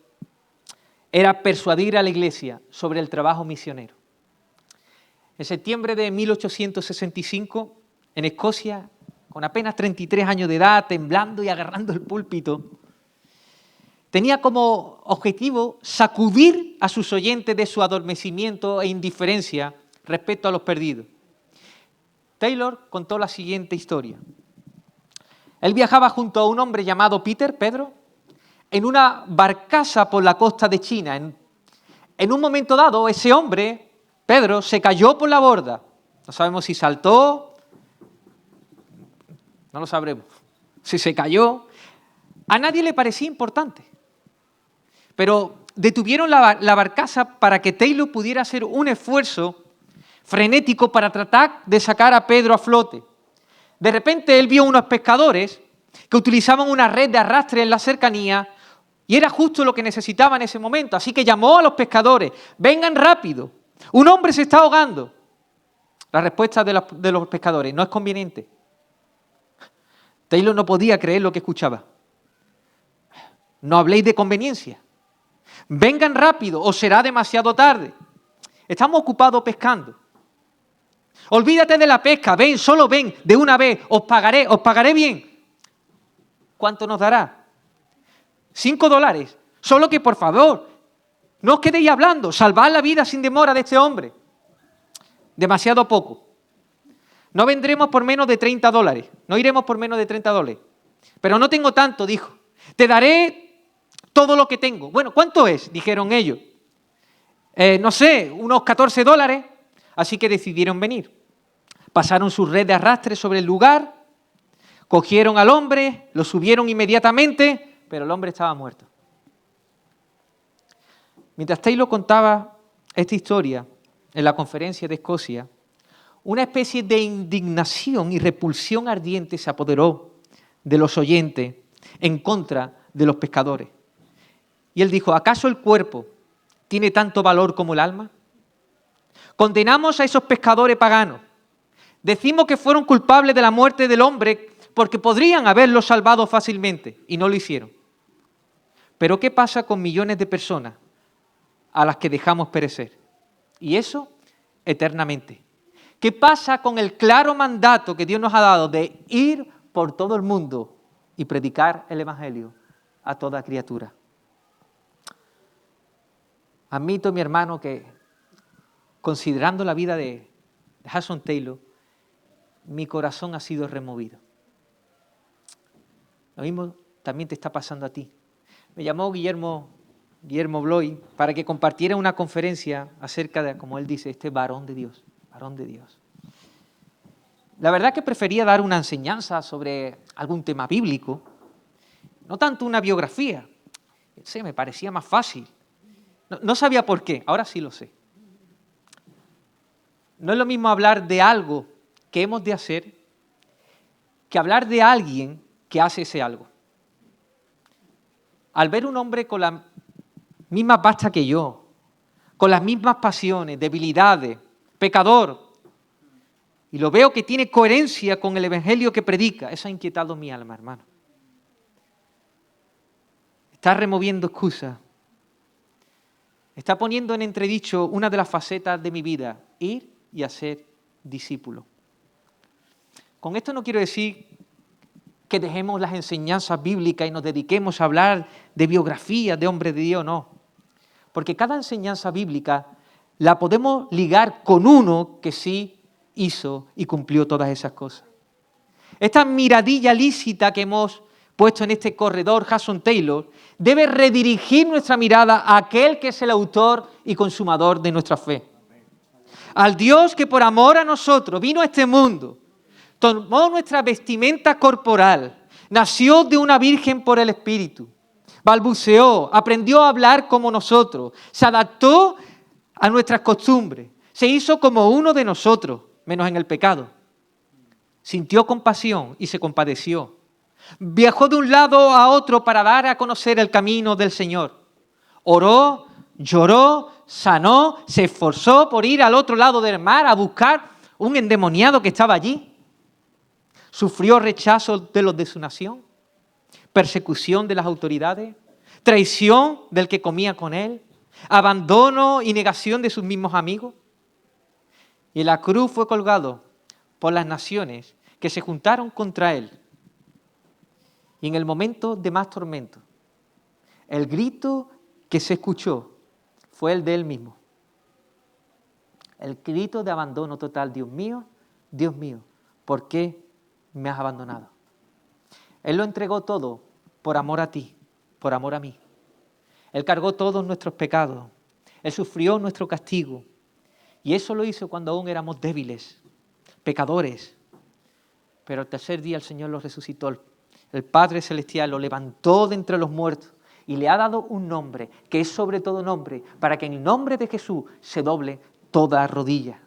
era persuadir a la iglesia sobre el trabajo misionero. En septiembre de 1865, en Escocia, con apenas 33 años de edad, temblando y agarrando el púlpito, tenía como objetivo sacudir a sus oyentes de su adormecimiento e indiferencia respecto a los perdidos. Taylor contó la siguiente historia. Él viajaba junto a un hombre llamado Pedro, en una barcaza por la costa de China. En un momento dado, ese hombre, Pedro, se cayó por la borda. No sabemos si saltó, no lo sabremos. Si se cayó, a nadie le parecía importante. Pero detuvieron la barcaza para que Taylor pudiera hacer un esfuerzo frenético para tratar de sacar a Pedro a flote. De repente él vio unos pescadores que utilizaban una red de arrastre en la cercanía y era justo lo que necesitaba en ese momento. Así que llamó a los pescadores, vengan rápido, un hombre se está ahogando. La respuesta de los pescadores, no es conveniente. Taylor no podía creer lo que escuchaba. No habléis de conveniencia. Vengan rápido o será demasiado tarde. Estamos ocupados pescando. Olvídate de la pesca, ven, solo ven, de una vez, os pagaré bien. ¿Cuánto nos dará? $5. Solo que, por favor, no os quedéis hablando, salvad la vida sin demora de este hombre. Demasiado poco. No vendremos por menos de $30, no iremos por menos de $30. Pero no tengo tanto, dijo. Te daré todo lo que tengo. Bueno, ¿cuánto es? Dijeron ellos. No sé, unos $14. Así que decidieron venir. Pasaron su red de arrastre sobre el lugar, cogieron al hombre, lo subieron inmediatamente, pero el hombre estaba muerto. Mientras Taylor contaba esta historia en la conferencia de Escocia, una especie de indignación y repulsión ardiente se apoderó de los oyentes en contra de los pescadores. Y él dijo, ¿acaso el cuerpo tiene tanto valor como el alma? Condenamos a esos pescadores paganos. Decimos que fueron culpables de la muerte del hombre porque podrían haberlo salvado fácilmente y no lo hicieron. Pero ¿qué pasa con millones de personas a las que dejamos perecer? Y eso eternamente. ¿Qué pasa con el claro mandato que Dios nos ha dado de ir por todo el mundo y predicar el Evangelio a toda criatura? Admito, mi hermano, que considerando la vida de Hudson Taylor, mi corazón ha sido removido. Lo mismo también te está pasando a ti. Me llamó Guillermo Bloy para que compartiera una conferencia acerca de, como él dice, este varón de Dios. Varón de Dios. La verdad que prefería dar una enseñanza sobre algún tema bíblico, no tanto una biografía. Sí, me parecía más fácil. No sabía por qué, ahora sí lo sé. No es lo mismo hablar de algo que hemos de hacer que hablar de alguien que hace ese algo. Al ver un hombre con la misma pasta que yo, con las mismas pasiones, debilidades, pecador, y lo veo que tiene coherencia con el evangelio que predica, eso ha inquietado mi alma, hermano. Está removiendo excusas. Está poniendo en entredicho una de las facetas de mi vida, ir y hacer discípulos. Con esto no quiero decir que dejemos las enseñanzas bíblicas y nos dediquemos a hablar de biografías de hombres de Dios, no. Porque cada enseñanza bíblica la podemos ligar con uno que sí hizo y cumplió todas esas cosas. Esta miradilla lícita que hemos puesto en este corredor Hudson Taylor debe redirigir nuestra mirada a aquel que es el autor y consumador de nuestra fe. Al Dios que por amor a nosotros vino a este mundo, tomó nuestra vestimenta corporal, nació de una virgen por el Espíritu, balbuceó, aprendió a hablar como nosotros, se adaptó a nuestras costumbres, se hizo como uno de nosotros, menos en el pecado. Sintió compasión y se compadeció. Viajó de un lado a otro para dar a conocer el camino del Señor. Oró, lloró, sanó, se esforzó por ir al otro lado del mar a buscar un endemoniado que estaba allí. Sufrió rechazo de los de su nación, persecución de las autoridades, traición del que comía con él, abandono y negación de sus mismos amigos. Y en la cruz fue colgado por las naciones que se juntaron contra él. Y en el momento de más tormento, el grito que se escuchó fue el de él mismo. El grito de abandono total, Dios mío, ¿por qué me has abandonado? Él lo entregó todo por amor a ti, por amor a mí. Él cargó todos nuestros pecados. Él sufrió nuestro castigo. Y eso lo hizo cuando aún éramos débiles, pecadores. Pero al tercer día el Señor lo resucitó. El Padre Celestial lo levantó de entre los muertos y le ha dado un nombre, que es sobre todo nombre, para que en el nombre de Jesús se doble toda rodilla.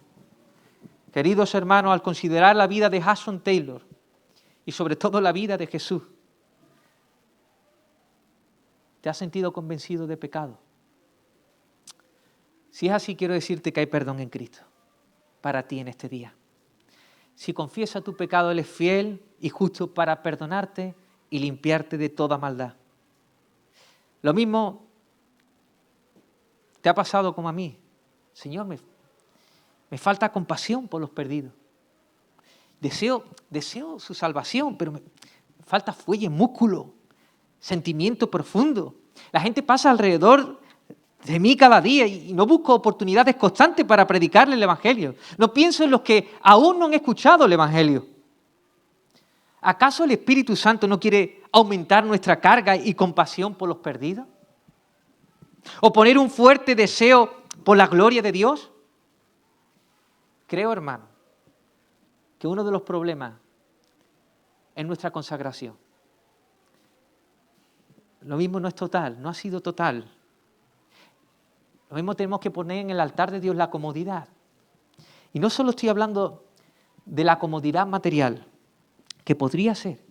Queridos hermanos, al considerar la vida de Hudson Taylor y sobre todo la vida de Jesús, ¿te has sentido convencido de pecado? Si es así, quiero decirte que hay perdón en Cristo para ti en este día. Si confiesas tu pecado, Él es fiel y justo para perdonarte y limpiarte de toda maldad. Lo mismo te ha pasado como a mí. Señor, me falta compasión por los perdidos. Deseo su salvación, pero me falta fuelle, músculo, sentimiento profundo. La gente pasa alrededor de mí cada día y no busco oportunidades constantes para predicarle el Evangelio. No pienso en los que aún no han escuchado el Evangelio. ¿Acaso el Espíritu Santo no quiere aumentar nuestra carga y compasión por los perdidos? ¿O poner un fuerte deseo por la gloria de Dios? Creo, hermano, que uno de los problemas es nuestra consagración. Lo mismo no es total, no ha sido total. Lo mismo tenemos que poner en el altar de Dios la comodidad. Y no solo estoy hablando de la comodidad material, que podría ser.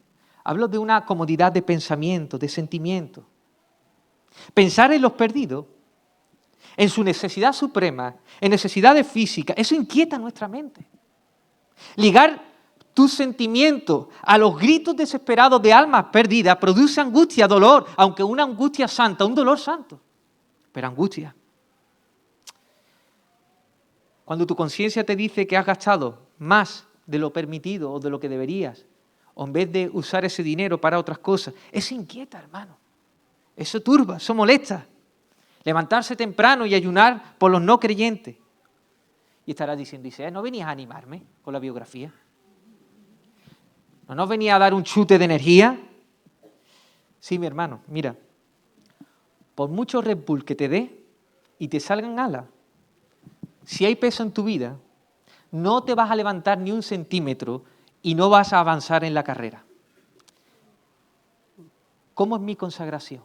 Hablo de una comodidad de pensamiento, de sentimiento. Pensar en los perdidos, en su necesidad suprema, en necesidades físicas, eso inquieta nuestra mente. Ligar tus sentimientos a los gritos desesperados de almas perdidas produce angustia, dolor, aunque una angustia santa, un dolor santo, pero angustia. Cuando tu conciencia te dice que has gastado más de lo permitido o de lo que deberías, o en vez de usar ese dinero para otras cosas, eso inquieta, hermano. Eso turba, eso molesta. Levantarse temprano y ayunar por los no creyentes. Y estarás diciendo, ¿no venías a animarme con la biografía? ¿No nos venía a dar un chute de energía? Sí, mi hermano, mira, por mucho Red Bull que te dé y te salgan alas, si hay peso en tu vida, no te vas a levantar ni un centímetro y no vas a avanzar en la carrera. ¿Cómo es mi consagración?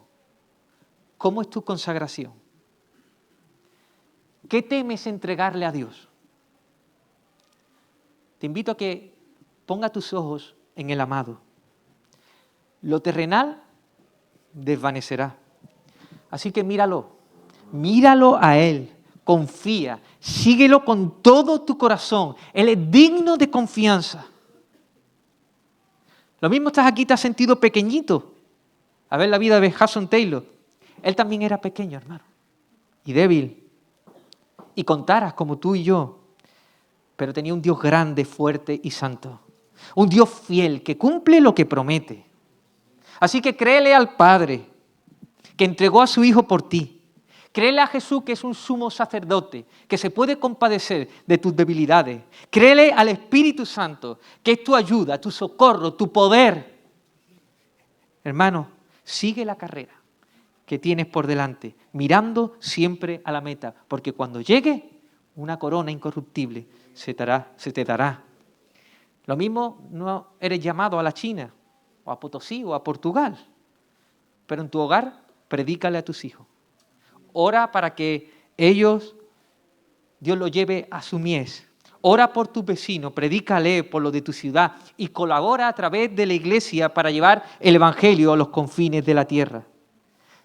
¿Cómo es tu consagración? ¿Qué temes entregarle a Dios? Te invito a que ponga tus ojos en el amado. Lo terrenal desvanecerá. Así que míralo a Él, confía, síguelo con todo tu corazón. Él es digno de confianza. Lo mismo estás aquí, te has sentido pequeñito. A ver la vida de Hudson Taylor. Él también era pequeño, hermano, y débil, y con taras como tú y yo, pero tenía un Dios grande, fuerte y santo. Un Dios fiel que cumple lo que promete. Así que créele al Padre que entregó a su Hijo por ti. Créele a Jesús que es un sumo sacerdote, que se puede compadecer de tus debilidades. Créele al Espíritu Santo, que es tu ayuda, tu socorro, tu poder. Hermano, sigue la carrera que tienes por delante, mirando siempre a la meta, porque cuando llegue, una corona incorruptible se te dará. Lo mismo no eres llamado a la China, o a Potosí, o a Portugal, pero en tu hogar, predícale a tus hijos. Ora para que ellos, Dios los lleve a su mies. Ora por tus vecinos, predícale por lo de tu ciudad y colabora a través de la iglesia para llevar el evangelio a los confines de la tierra.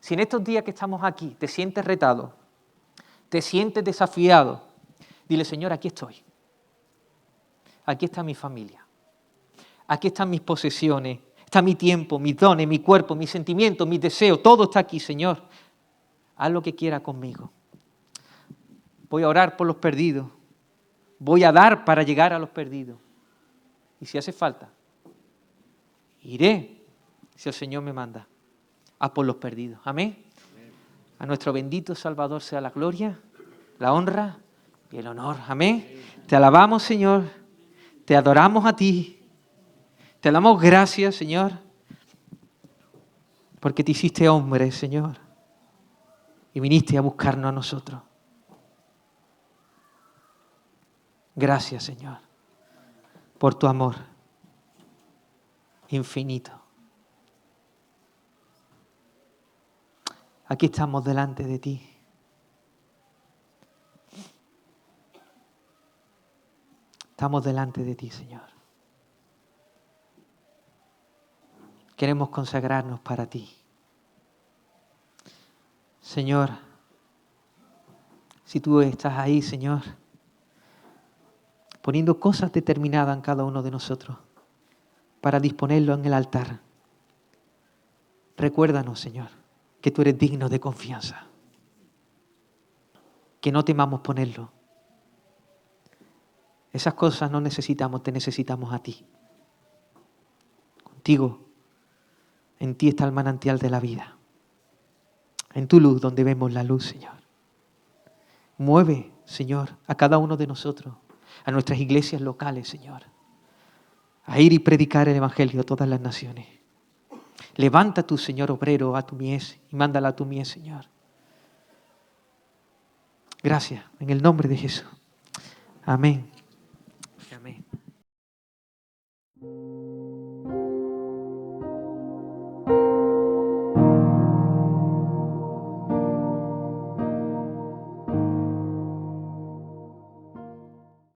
Si en estos días que estamos aquí te sientes retado, te sientes desafiado, dile, Señor, aquí estoy. Aquí está mi familia. Aquí están mis posesiones. Está mi tiempo, mis dones, mi cuerpo, mis sentimientos, mis deseos. Todo está aquí, Señor. Haz lo que quiera conmigo. Voy a orar por los perdidos. Voy a dar para llegar a los perdidos. Y si hace falta, iré si el Señor me manda a por los perdidos. Amén. A nuestro bendito Salvador sea la gloria, la honra y el honor. Amén. Te alabamos, Señor. Te adoramos a ti. Te damos gracias, Señor, porque te hiciste hombre, Señor, y viniste a buscarnos a nosotros. Gracias, Señor, por tu amor infinito. Aquí estamos delante de ti. Estamos delante de ti, Señor. Queremos consagrarnos para ti. Señor, si tú estás ahí, Señor, poniendo cosas determinadas en cada uno de nosotros para disponerlo en el altar, recuérdanos, Señor, que tú eres digno de confianza, que no temamos ponerlo. Esas cosas no necesitamos, te necesitamos a ti. Contigo, en ti está el manantial de la vida. En tu luz donde vemos la luz, Señor. Mueve, Señor, a cada uno de nosotros, a nuestras iglesias locales, Señor, a ir y predicar el evangelio a todas las naciones. Levanta tu, Señor, obrero a tu mies y mándala a tu mies, Señor. Gracias, en el nombre de Jesús. Amén.